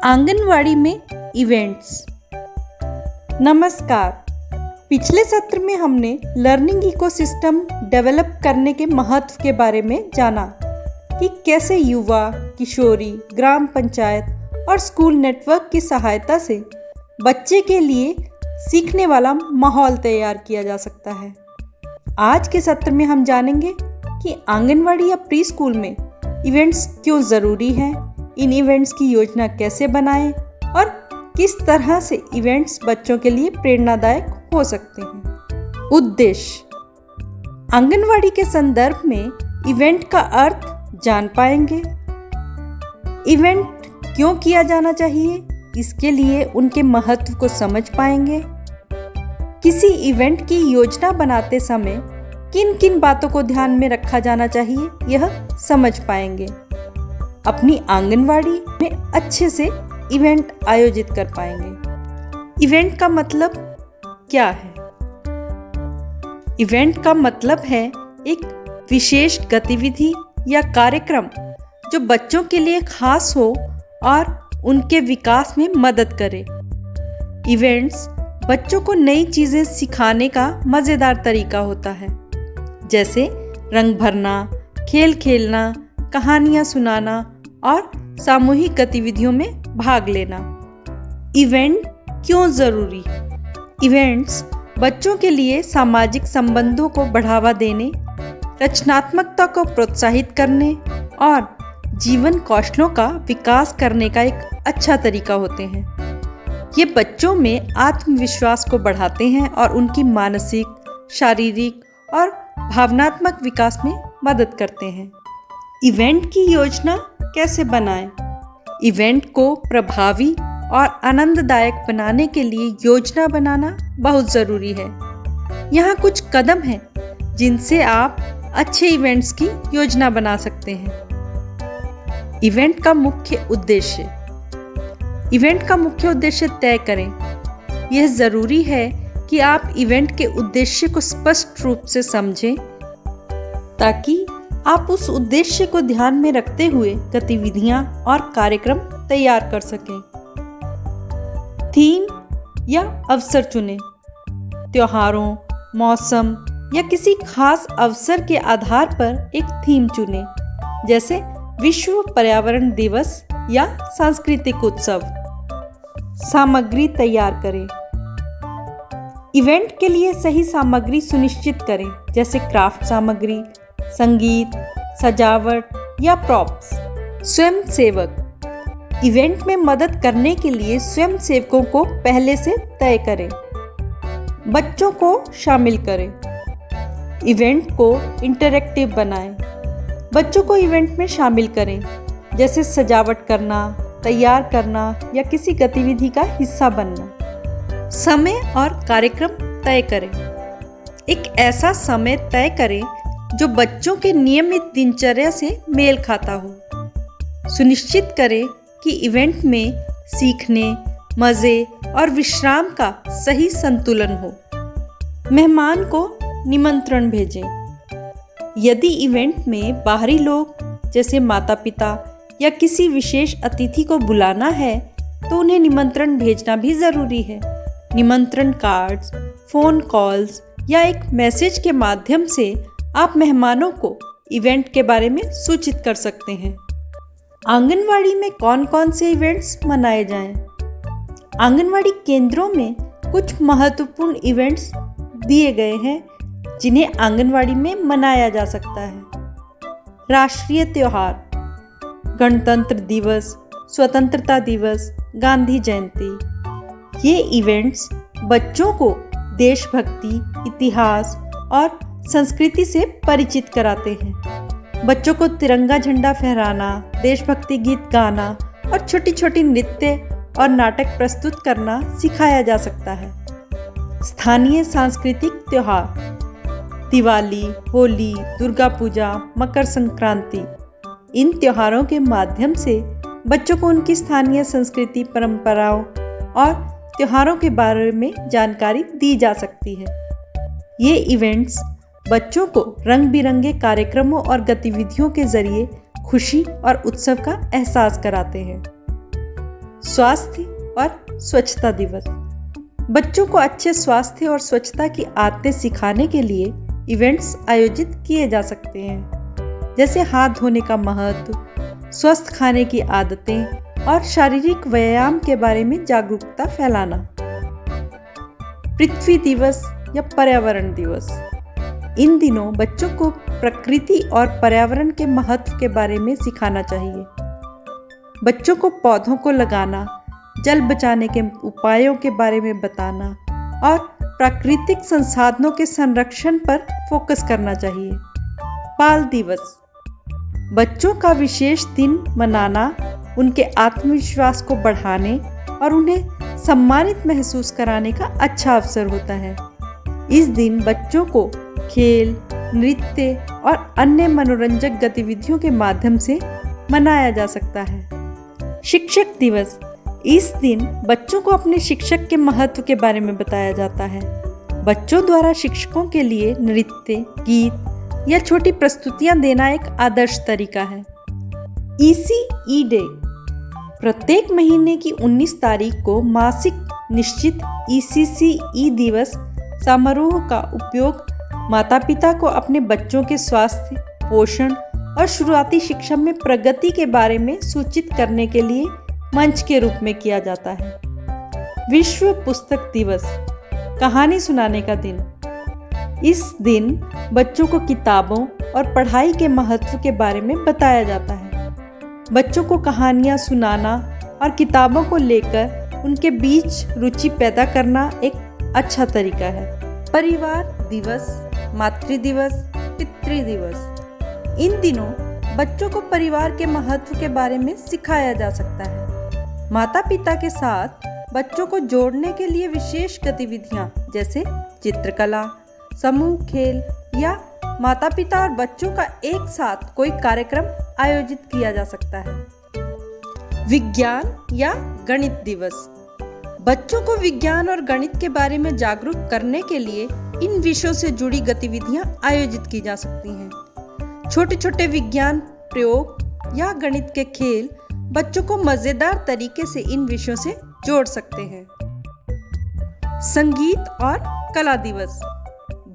आंगनवाड़ी में इवेंट्स। नमस्कार। पिछले सत्र में हमने लर्निंग इकोसिस्टम डेवलप करने के महत्व के बारे में जाना कि कैसे युवा, किशोरी, ग्राम पंचायत और स्कूल नेटवर्क की सहायता से बच्चे के लिए सीखने वाला माहौल तैयार किया जा सकता है। आज के सत्र में हम जानेंगे कि आंगनवाड़ी या प्री स्कूल में इवेंट्स क्यों ज़रूरी हैं, इन इवेंट्स की योजना कैसे बनाएं और किस तरह से इवेंट्स बच्चों के लिए प्रेरणादायक हो सकते हैं। उद्देश्य। आंगनवाड़ी के संदर्भ में इवेंट का अर्थ जान पाएंगे। इवेंट क्यों किया जाना चाहिए, इसके लिए उनके महत्व को समझ पाएंगे। किसी इवेंट की योजना बनाते समय किन किन बातों को ध्यान में रखा जाना चाहिए, यह समझ पाएंगे। अपनी आंगनवाड़ी में अच्छे से इवेंट आयोजित कर पाएंगे। इवेंट का मतलब क्या है? इवेंट का मतलब है एक विशेष गतिविधि या कार्यक्रम जो बच्चों के लिए खास हो और उनके विकास में मदद करे। इवेंट्स बच्चों को नई चीजें सिखाने का मजेदार तरीका होता है, जैसे रंग भरना, खेल खेलना, कहानियां सुनाना और सामूहिक गतिविधियों में भाग लेना। इवेंट क्यों जरूरी? इवेंट्स बच्चों के लिए सामाजिक संबंधों को बढ़ावा देने, रचनात्मकता को प्रोत्साहित करने और जीवन कौशलों का विकास करने का एक अच्छा तरीका होते हैं। ये बच्चों में आत्मविश्वास को बढ़ाते हैं और उनकी मानसिक, शारीरिक और भावनात्मक विकास में मदद करते हैं। इवेंट की योजना कैसे बनाएं? इवेंट को प्रभावी और आनंददायक बनाने के लिए योजना बनाना बहुत ज़रूरी है। यहाँ कुछ कदम हैं जिनसे आप अच्छे इवेंट्स की योजना बना सकते हैं। इवेंट का मुख्य उद्देश्य। इवेंट का मुख्य उद्देश्य तय करें। यह ज़रूरी है कि आप इवेंट के उद्देश्य को स्पष्ट रूप से समझें ताकि आप उस उद्देश्य को ध्यान में रखते हुए गतिविधियां और कार्यक्रम तैयार कर सकें। थीम या अवसर चुनें। त्योहारों, मौसम या किसी खास अवसर के आधार पर एक थीम चुनें, जैसे विश्व पर्यावरण दिवस या सांस्कृतिक उत्सव। सामग्री तैयार करें। इवेंट के लिए सही सामग्री सुनिश्चित करें, जैसे क्राफ्ट सामग्री, संगीत, सजावट या प्रॉप्स। स्वयंसेवक। इवेंट में मदद करने के लिए स्वयंसेवकों को पहले से तय करें। बच्चों को शामिल करें। इवेंट को इंटरैक्टिव बनाएं। बच्चों को इवेंट में शामिल करें, जैसे सजावट करना, तैयार करना या किसी गतिविधि का हिस्सा बनना। समय और कार्यक्रम तय करें। एक ऐसा समय तय करें जो बच्चों के नियमित दिनचर्या से मेल खाता हो। सुनिश्चित करें कि इवेंट में सीखने, मज़े और विश्राम का सही संतुलन हो। मेहमान को निमंत्रण भेजें। यदि इवेंट में बाहरी लोग जैसे माता-पिता या किसी विशेष अतिथि को बुलाना है, तो उन्हें निमंत्रण भेजना भी ज़रूरी है। निमंत्रण कार्ड्स, फ़ोन कॉल्स या एक मैसेज के माध्यम से आप मेहमानों को इवेंट के बारे में सूचित कर सकते हैं। आंगनवाड़ी में कौन कौन से इवेंट्स मनाए जाएं? आंगनवाड़ी केंद्रों में कुछ महत्वपूर्ण इवेंट्स दिए गए हैं जिन्हें आंगनवाड़ी में मनाया जा सकता है। राष्ट्रीय त्योहार, गणतंत्र दिवस, स्वतंत्रता दिवस, गांधी जयंती। ये इवेंट्स बच्चों को देशभक्ति, इतिहास और संस्कृति से परिचित कराते हैं। बच्चों को तिरंगा झंडा फहराना, देशभक्ति गीत गाना और छोटी छोटी नृत्य और नाटक प्रस्तुत करना सिखाया जा सकता है। स्थानीय सांस्कृतिक त्योहार, दिवाली, होली, दुर्गा पूजा, मकर संक्रांति। इन त्योहारों के माध्यम से बच्चों को उनकी स्थानीय संस्कृति, परंपराओं और त्योहारों के बारे में जानकारी दी जा सकती है। ये इवेंट्स बच्चों को रंग बिरंगे कार्यक्रमों और गतिविधियों के जरिए खुशी और उत्सव का एहसास कराते हैं। स्वास्थ्य और स्वच्छता दिवस। बच्चों को अच्छे स्वास्थ्य और स्वच्छता की आदतें सिखाने के लिए इवेंट्स आयोजित किए जा सकते हैं, जैसे हाथ धोने का महत्व, स्वस्थ खाने की आदतें और शारीरिक व्यायाम के बारे में जागरूकता फैलाना। पृथ्वी दिवस या पर्यावरण दिवस। इन दिनों बच्चों को प्रकृति और पर्यावरण के महत्व के बारे में सिखाना चाहिए। बच्चों को पौधों को लगाना, जल बचाने के उपायों के बारे में बताना और प्राकृतिक संसाधनों के संरक्षण पर फोकस करना चाहिए। बाल दिवस। बच्चों का विशेष दिन मनाना उनके आत्मविश्वास को बढ़ाने और उन्हें सम्मानित महसूस कराने का अच्छा अवसर होता है। इस दिन बच्चों को खेल, नृत्य और अन्य मनोरंजक गतिविधियों के माध्यम से मनाया जा सकता है। शिक्षक दिवस। इस दिन बच्चों को अपने शिक्षक के महत्व के बारे में बताया जाता है। बच्चों द्वारा शिक्षकों के लिए नृत्य, गीत या छोटी प्रस्तुतियां देना एक आदर्श तरीका है। ECE day. प्रत्येक महीने की 19 तारीख को मासिक निश्चित ECCE दिवस समारोह का उपयोग माता पिता को अपने बच्चों के स्वास्थ्य, पोषण और शुरुआती शिक्षा में प्रगति के बारे में सूचित करने के लिए मंच के रूप में किया जाता है। विश्व पुस्तक दिवस। कहानी सुनाने का दिन। इस दिन बच्चों को किताबों और पढ़ाई के महत्व के बारे में बताया जाता है। बच्चों को कहानियाँ सुनाना और किताबों को लेकर उनके बीच रुचि पैदा करना एक अच्छा तरीका है। परिवार दिवस, मातृ दिवस, पितृ दिवस। इन दिनों बच्चों को परिवार के महत्व के बारे में सिखाया जा सकता है। माता पिता के साथ बच्चों को जोड़ने के लिए विशेष गतिविधियां जैसे चित्रकला, समूह खेल या माता पिता और बच्चों का एक साथ कोई कार्यक्रम आयोजित किया जा सकता है। विज्ञान या गणित दिवस। बच्चों को विज्ञान और गणित के बारे में जागरूक करने के लिए इन विषयों से जुड़ी गतिविधियां आयोजित की जा सकती हैं। छोटे छोटे विज्ञान प्रयोग या गणित के खेल बच्चों को मजेदार तरीके से इन विषयों से जोड़ सकते हैं। संगीत और कला दिवस।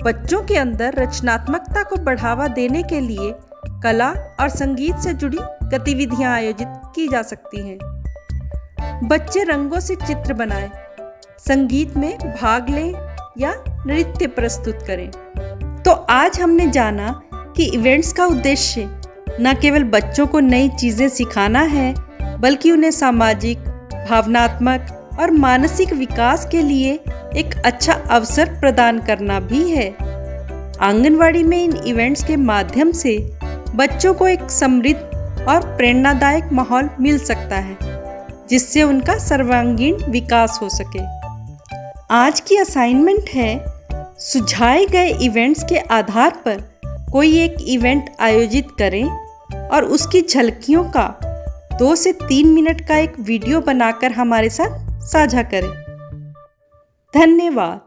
बच्चों के अंदर रचनात्मकता को बढ़ावा देने के लिए कला और संगीत से जुड़ी गतिविधियां आयोजित की जा सकती हैं। बच्चे रंगों से चित्र बनाएं, संगीत में भाग लें या नृत्य प्रस्तुत करें। तो आज हमने जाना कि इवेंट्स का उद्देश्य न केवल बच्चों को नई चीजें सिखाना है, बल्कि उन्हें सामाजिक, भावनात्मक और मानसिक विकास के लिए एक अच्छा अवसर प्रदान करना भी है। आंगनवाड़ी में इन इवेंट्स के माध्यम से बच्चों को एक समृद्ध और प्रेरणादायक माहौल मिल सकता है, जिससे उनका सर्वांगीण विकास हो सके। आज की असाइनमेंट है, सुझाए गए इवेंट्स के आधार पर कोई एक इवेंट आयोजित करें और उसकी झलकियों का 2 से 3 मिनट का एक वीडियो बनाकर हमारे साथ साझा करें। धन्यवाद।